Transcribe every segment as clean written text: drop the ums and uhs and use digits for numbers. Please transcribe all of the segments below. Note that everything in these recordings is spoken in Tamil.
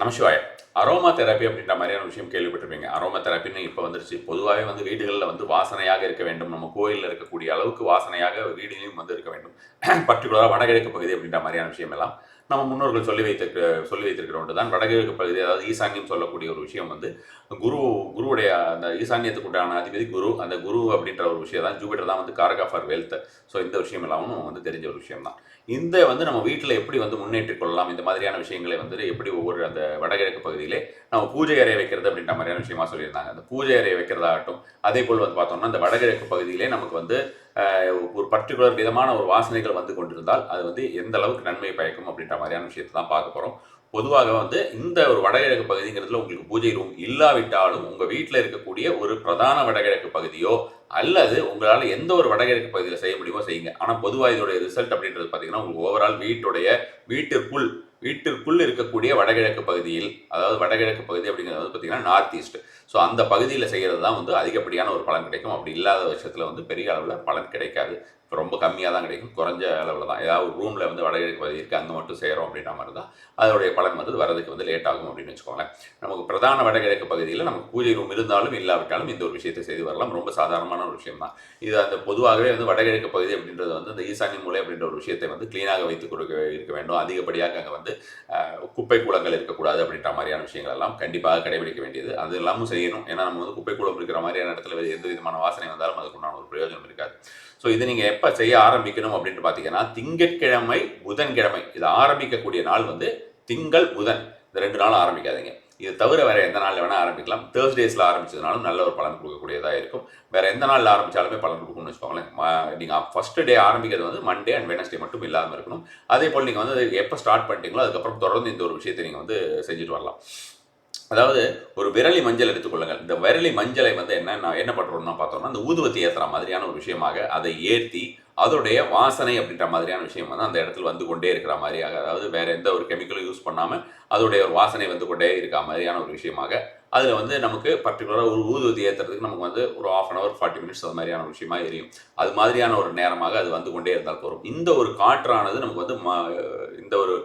நமசிவாய. அரோமா தெரப்பி அப்படின்ற மாதிரியான விஷயம் கேள்விப்பட்டிருப்பீங்க. அரோமா தெரப்பின்னு இப்போ வந்துருச்சு. பொதுவாகவே வந்து வீடுகளில் வந்து வாசனையாக இருக்க வேண்டும். நம்ம கோயிலில் இருக்கக்கூடிய அளவுக்கு வாசனையாக வீடுலையும் வந்து இருக்க வேண்டும். பர்டிகுலராக வடகிழக்கு பகுதி அப்படின்ற மாதிரியான விஷயம் எல்லாம் நம்ம முன்னோர்கள் சொல்லி வைத்திருக்கிற ஒன்று தான். வடகிழக்கு பகுதி, அதாவது ஈசான்யம் சொல்லக்கூடிய ஒரு விஷயம் வந்து குருவுடைய அந்த ஈசான்யத்துக்கு உண்டான அதிபதி குரு. அந்த குரு அப்படின்ற ஒரு விஷயம் தான், ஜூபிட்டர் தான் வந்து காரகா ஃபார் வெல்த். ஸோ இந்த விஷயம் எல்லாமும் வந்து தெரிஞ்ச ஒரு விஷயம் தான். இந்த வந்து நம்ம வீட்டில் எப்படி வந்து முன்னேற்றிக் கொள்ளலாம், இந்த மாதிரியான விஷயங்களை வந்து எப்படி ஒவ்வொரு அந்த வடகிழக்கு பகுதியிலே நம்ம பூஜை அறை வைக்கிறது அப்படின்ற மாதிரியான விஷயமா சொல்லியிருந்தாங்க. அந்த பூஜை அறை வைக்கிறதாகட்டும், அதே போல் வந்து பார்த்தோம்னா இந்த வடகிழக்கு பகுதியிலே நமக்கு வந்து ஒரு பர்டிகுலர் விதமான ஒரு வாசனைகள் வந்து கொண்டிருந்தால் அது வந்து எந்த அளவுக்கு நன்மை பயக்கும் அப்படின்ற மாதிரியான விஷயத்தை தான் பார்க்க போகிறோம். பொதுவாக வந்து இந்த ஒரு வடகிழக்கு பகுதிங்கிறதுல உங்களுக்கு பூஜை ரூம் இல்லாவிட்டாலும் உங்கள் வீட்டில் இருக்கக்கூடிய ஒரு பிரதான வடகிழக்கு பகுதியோ அல்லது உங்களால் எந்த ஒரு வடகிழக்கு பகுதியில் செய்ய முடியுமோ செய்யுங்க. ஆனால் பொதுவாக இதோடைய ரிசல்ட் அப்படின்றது பார்த்தீங்கன்னா உங்களுக்கு ஓவரால் வீட்டிற்குள் இருக்கக்கூடிய வடகிழக்கு பகுதியில், அதாவது வடகிழக்கு பகுதி அப்படிங்கிறது வந்து பார்த்தீங்கன்னா நார்த் ஈஸ்ட். ஸோ அந்த பகுதியில் செய்கிறது தான் வந்து அதிகப்படியான ஒரு பலன் கிடைக்கும். அப்படி இல்லாத பட்சத்தில் வந்து பெரிய அளவில் பலன் கிடைக்காது. இப்போ ரொம்ப கம்மியாக தான் கிடைக்கும், குறைஞ்ச அளவில் தான். ஏதாவது ஒரு ரூமில் வந்து வடகிழக்கு பகுதி இருக்குது, அங்கே மட்டும் செய்கிறோம் அப்படின்ற மாதிரி தான் அதோடைய பலன் வந்து வரதுக்கு வந்து லேட் ஆகும் அப்படின்னு வச்சுக்கோங்களேன். நமக்கு பிரதான வடகிழக்கு பகுதியில் நமக்கு பூஜை ரூம் இருந்தாலும் இல்லாவிட்டாலும் இந்த ஒரு விஷயத்தை செய்து வரலாம். ரொம்ப சாதாரணமான ஒரு விஷயம் தான் இது. அந்த பொதுவாகவே வந்து வடகிழக்கு பகுதி அப்படின்றது வந்து இந்த ஈசான்ய மூலை அப்படின்ற ஒரு விஷயத்தை வந்து கிளீனாக வைத்துக் கொடுக்க இருக்க வேண்டும். அதிகப்படியாக அங்கே வந்து குப்பை கூலங்கள் இருக்கக்கூடாது அப்படின்ற மாதிரியான விஷயங்கள் எல்லாம் கண்டிப்பாக கடைபிடிக்க வேண்டியது. அது எல்லாமும் செய்யணும். ஏன்னா நம்ம வந்து குப்பை கூலம் இருக்கிற மாதிரியான இடத்துல வேறு எந்த விதமான வாசனை வந்தாலும் அதுக்குண்டான ஒரு பிரயோஜனம் இருக்காது. ஸோ இது நீங்கள் எப்போ செய்ய ஆரம்பிக்கணும் அப்படின்ட்டு பார்த்தீங்கன்னா, திங்கட்கிழமை, புதன்கிழமை இது ஆரம்பிக்கக்கூடிய நாள் வந்து திங்கள், புதன், இந்த 2 நாள் ஆரம்பிக்காதீங்க. இது தவிர வேறு எந்த நாளில் வேணால் ஆரம்பிக்கலாம். தேர்ஸ்டேஸில் ஆரம்பிச்சதுனாலும் நல்ல ஒரு பலன் கொடுக்கக்கூடியதாக இருக்கும். வேறு எந்த நாளில் ஆரம்பித்தாலுமே பலன் கொடுக்கும்னு வச்சுக்கோங்களேன். நீங்கள் ஃபஸ்ட்டு டே ஆரம்பிக்கிறது வந்து மண்டே அண்ட் வெனஸ்டே மட்டும் இல்லாமல் இருக்கணும். அதே போல் நீங்கள் வந்து எப்போ ஸ்டார்ட் பண்ணிட்டீங்களோ அதுக்கப்புறம் தொடர்ந்து இந்த ஒரு விஷயத்தை நீங்கள் வந்து செஞ்சுட்டு வரலாம். அதாவது ஒரு விரலி மஞ்சள் எடுத்துக்கொள்ளுங்கள். இந்த விரலி மஞ்சளை வந்து என்ன பண்ணுறோம்னா பார்த்தோம்னா, இந்த ஊதுவத்தி ஏற்றுற மாதிரியான ஒரு விஷயமாக அதை ஏற்றி அதோடைய வாசனை அப்படின்ற மாதிரியான விஷயம் வந்து அந்த இடத்துல வந்து கொண்டே இருக்கிற மாதிரியாக, அதாவது வேறு எந்த ஒரு கெமிக்கலும் யூஸ் பண்ணாமல் அதோடைய ஒரு வாசனை வந்து கொண்டே இருக்கிற மாதிரியான ஒரு விஷயமாக அதில் வந்து நமக்கு பர்டிகுலராக ஒரு ஊதுவத்தி ஏற்றுறதுக்கு நமக்கு வந்து ஒரு 1/2 hour 40 minutes அது மாதிரியான ஒரு விஷயமா எரியும். அது மாதிரியான ஒரு நேரமாக அது வந்து கொண்டே இருந்தால் போதும். இந்த ஒரு காற்றானது நமக்கு வந்து இந்த ஒரு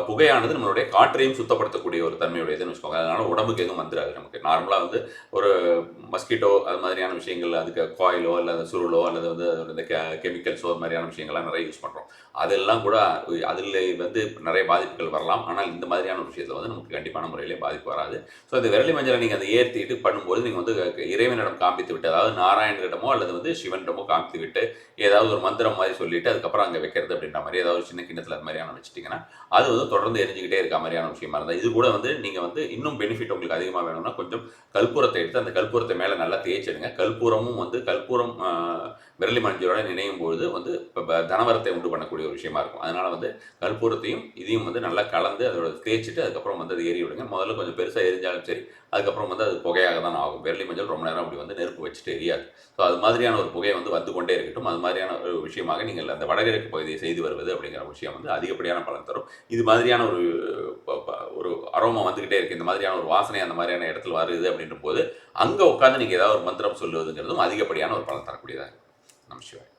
புகையானது நம்மளுடைய காற்றையும் சுத்தப்படுத்தக்கூடிய ஒரு தன்மையுடையதுன்னு வச்சுக்கோங்க. அதனால் உடம்புக்கு எதுவும் வந்துடாது. நமக்கு நார்மலாக வந்து ஒரு மஸ்கிட்டோ அது மாதிரியான விஷயங்கள், அதுக்கு காயிலோ அல்லது சுருளோ அல்லது வந்து இந்த கெமிக்கல்ஸோ அது மாதிரியான விஷயங்கள்லாம் நிறைய யூஸ் பண்ணுறோம். அதெல்லாம் கூட அதில் வந்து நிறைய பாதிப்புகள் வரலாம். ஆனால் இந்த மாதிரியான ஒரு விஷயத்தில் வந்து நமக்கு கண்டிப்பான முறையிலே பாதிப்பு வராது. ஸோ இந்த விரலி மஞ்சளை நீங்கள் அதை ஏற்றிட்டு பண்ணும்போது நீங்கள் வந்து இறைவனிடம் காண்பித்து விட்டு, அதாவது நாராயணரிடமோ அல்லது வந்து சிவனிடமோ காண்பித்து விட்டு ஏதாவது ஒரு மந்திரம் மாதிரி சொல்லிவிட்டு அதுக்கப்புறம் அங்கே வைக்கிறது அப்படின்ற மாதிரி ஏதாவது ஒரு சின்ன கிண்ணத்தில் அது மாதிரியான வச்சுட்டிங்கன்னா அது வந்து தொடர்ந்து எரிஞ்சிக்கிட்டே இருக்க மாதிரியான விஷயமா இருந்தால், இது கூட வந்து நீங்கள் வந்து இன்னும் பெனிஃபிட் உங்களுக்கு அதிகமாக வேணும்னா கொஞ்சம் கற்பூரத்தை எடுத்து அந்த கற்பூரத்தை மேலே நல்லா தேய்ச்சிடுங்க. கற்பூரமும் வந்து விரலி மஞ்சளோட நினையும் பொழுது வந்து தனவரத்தை உண்டு பண்ணக்கூடிய ஒரு விஷயமா இருக்கும். அதனால் வந்து கற்பூரத்தையும் இதையும் வந்து நல்லா கலந்து அதோட தேய்ச்சிட்டு அதுக்கப்புறம் வந்து அது ஏறி விடுங்க. முதல்ல கொஞ்சம் பெருசாக எரிஞ்சாலும் சரி, அதுக்கப்புறம் வந்து அது புகையாக தான் ஆகும். விரலி மஞ்சள் ரொம்ப நேரம் அப்படி வந்து நெருப்பு வச்சுட்டு எரியாது. ஸோ அது மாதிரியான ஒரு புகை வந்து கொண்டே இருக்கட்டும். அது மாதிரியான ஒரு விஷயமாக நீங்கள் அந்த வடகிழக்கு பகுதியை செய்து வருவது அப்படிங்கிற விஷயம் வந்து அதிகப்படியான பலன் தரும். இது மாதிரியான ஒரு அரோமா வந்துக்கிட்டே இருக்குது, இந்த மாதிரியான ஒரு வாசனை அந்த மாதிரியான இடத்துல வருது அப்படின்ற போது அங்கே உட்காந்து நீங்கள் ஏதாவது ஒரு மந்திரம் சொல்லுவதுங்கிறதும் அதிகப்படியான ஒரு பலன் தரக்கூடியதாக இருக்கும். நமசிவாய்.